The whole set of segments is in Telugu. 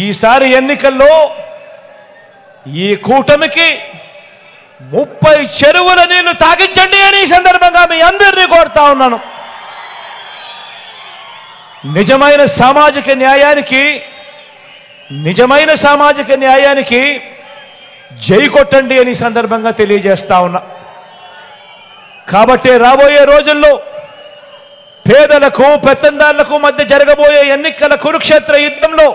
ఈసారి ఎన్నికల్లో ఈ కూటమికి 30 చెరువుల నీళ్లు తాగించండి అని ఈ సందర్భంగా మీ అందరినీ కోరుతా ఉన్నాను. నిజమైన సామాజిక న్యాయానికి జై కొట్టండి అని సందర్భంగా తెలియజేస్తా ఉన్నా. కాబట్టి రాబోయే రోజుల్లో పేదలకు పెత్తందారులకు మధ్య జరగబోయే ఎన్నికల కురుక్షేత్ర యుద్ధంలో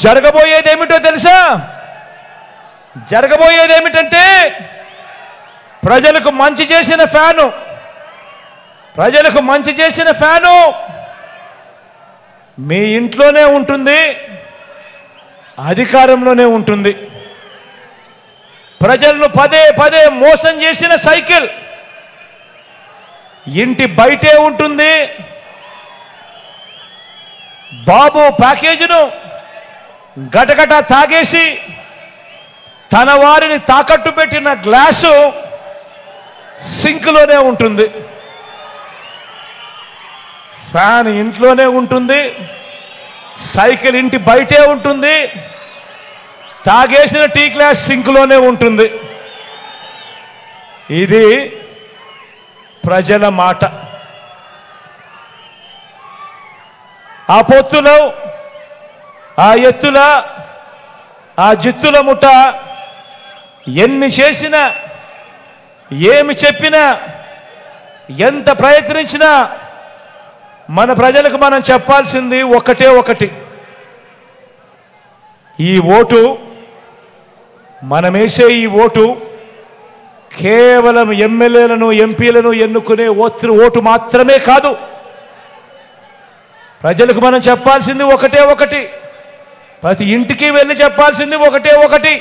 జరగబోయేదేమిటో తెలుసా? జరగబోయేదేమిటంటే ప్రజలకు మంచి చేసిన ఫ్యాను మీ ఇంట్లోనే ఉంటుంది, అధికారంలోనే ఉంటుంది. ప్రజలను పదే పదే మోసం చేసిన సైకిల్ ఇంటి బయటే ఉంటుంది. బాబు ప్యాకేజీను గటగట తాగేసి తన వారిని తాకట్టు పెట్టిన గ్లాసు సింక్లోనే ఉంటుంది. ఫ్యాన్ ఇంట్లోనే ఉంటుంది, సైకిల్ ఇంటి బయటే ఉంటుంది, తాగేసిన టీ గ్లాస్ సింక్లోనే ఉంటుంది. ఇది ప్రజల మాట. ఆ పొత్తులో ఆ ఎత్తుల ఆ జిత్తుల ముఠ ఎన్ని చేసినా ఏమి చెప్పినా ఎంత ప్రయత్నించినా మన ప్రజలకు మనం చెప్పాల్సింది ఒకటి. ఈ ఓటు, మనమేసే ఈ ఓటు కేవలం ఎమ్మెల్యేలను ఎంపీలను ఎన్నుకునే ఓటు మాత్రమే కాదు. ప్రజలకు మనం చెప్పాల్సింది ఒకటి. ప్రతి ఇంటికి వెళ్ళి చెప్పాల్సింది ఒకటి.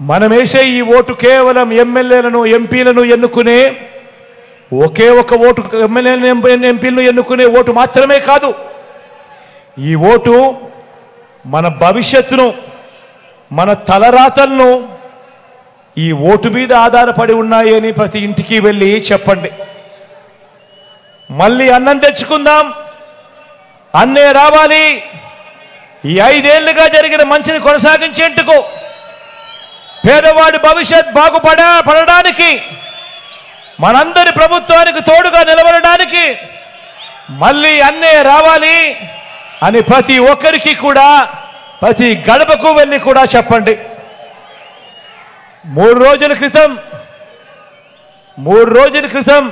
మనమేసే ఈ ఓటు కేవలం ఎమ్మెల్యేలను ఎంపీలను ఎన్నుకునే ఒకే ఒక ఓటు, ఎమ్మెల్యేలను ఎంపీలను ఎన్నుకునే ఓటు మాత్రమే కాదు. ఈ ఓటు మన భవిష్యత్తును, మన తలరాతలను ఈ ఓటు మీద ఆధారపడి ఉన్నాయని ప్రతి ఇంటికి వెళ్ళి చెప్పండి. మళ్ళీ అన్నం తెచ్చుకుందాం, అన్నే రావాలి. ఈ 5 ఏళ్లుగా జరిగిన మంచిని కొనసాగించేందుకు, పేదవాడి భవిష్యత్ బాగుపడడానికి, మనందరి ప్రభుత్వానికి తోడుగా నిలబడడానికి మళ్ళీ అన్నే రావాలి అని ప్రతి ఒక్కరికి కూడా, ప్రతి గడపకు వెళ్ళి కూడా చెప్పండి. 3 రోజుల క్రితం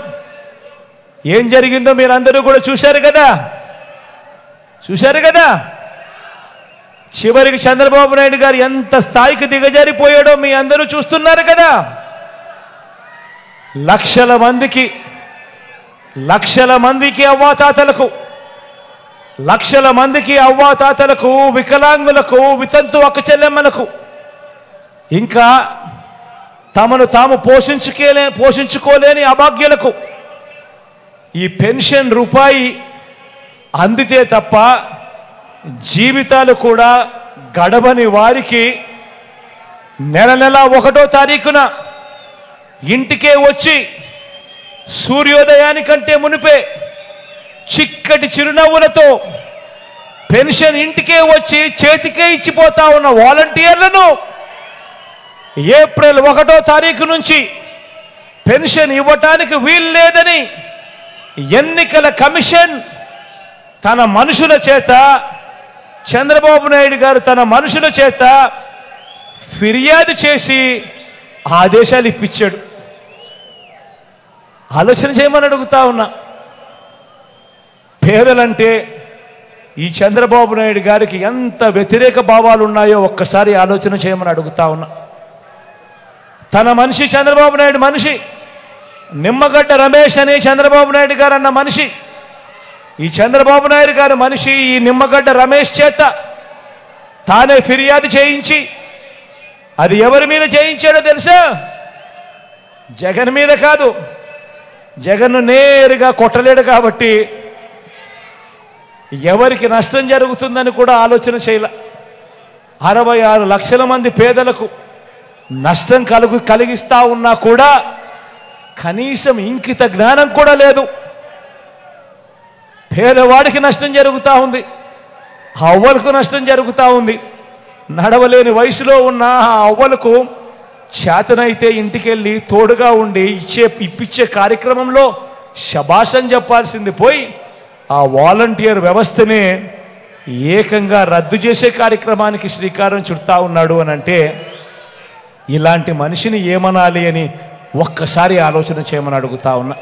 ఏం జరిగిందో మీరందరూ కూడా చూశారు కదా. చివరికి చంద్రబాబు నాయుడు గారు ఎంత స్థాయికి దిగజారిపోయాడో మీ అందరూ చూస్తున్నారు కదా. లక్షల మందికి అవ్వాతాతలకు, వికలాంగులకు, వితంతు అక్క చెల్లెమ్మలకు, ఇంకా తమను తాము పోషించుకోలేని అభాగ్యులకు ఈ పెన్షన్ రూపాయి అందితే తప్ప జీవితాలు కూడా గడవని వారికి నెల 1వ తారీఖున ఇంటికే వచ్చి సూర్యోదయానికంటే మునిపే చిక్కటి చిరునవ్వులతో పెన్షన్ ఇంటికే వచ్చి చేతికే ఇచ్చిపోతా ఉన్న వాలంటీర్లను ఏప్రిల్ 1వ తారీఖు నుంచి పెన్షన్ ఇవ్వటానికి వీలు లేదని ఎన్నికల కమిషన్ తన మనుషుల చేత, చంద్రబాబు నాయుడు గారు తన మనుషుల చేత ఫిర్యాదు చేసి ఆదేశాలు ఇప్పించాడు. ఆలోచన చేయమని అడుగుతా ఉన్నా. పేదలంటే ఈ చంద్రబాబు నాయుడు గారికి ఎంత వ్యతిరేక భావాలు ఉన్నాయో ఒక్కసారి ఆలోచన చేయమని అడుగుతా ఉన్నా. తన మనిషి చంద్రబాబు నాయుడు మనిషి, నిమ్మగడ్డ రమేష్ అని చంద్రబాబు నాయుడు గారు అన్న మనిషి, ఈ చంద్రబాబు నాయుడు గారు మనిషి ఈ నిమ్మగడ్డ రమేష్ చేత తానే ఫిర్యాదు చేయించి, అది ఎవరి మీద చేయించాడో తెలుసా? జగన్ మీద కాదు. జగన్ను నేరుగా కొట్టలేడు కాబట్టి ఎవరికి నష్టం జరుగుతుందని కూడా ఆలోచన చేయలే. 66 లక్షల మంది పేదలకు నష్టం కలిగిస్తా ఉన్నా కూడా కనీసం ఇంకిత జ్ఞానం కూడా లేదు. పేదవాడికి నష్టం జరుగుతూ ఉంది, అవ్వలకు నష్టం జరుగుతూ ఉంది. నడవలేని వయసులో ఉన్న ఆ అవ్వలకు చేతనైతే ఇంటికెళ్ళి తోడుగా ఉండి ఇప్పించే కార్యక్రమంలో శభాషం చెప్పాల్సింది పోయి ఆ వాలంటీర్ వ్యవస్థనే ఏకంగా రద్దు చేసే కార్యక్రమానికి శ్రీకారం చుడతా ఉన్నాడు అని అంటే ఇలాంటి మనిషిని ఏమనాలి అని ఒక్కసారి ఆలోచన చేయమని అడుగుతా ఉన్నా.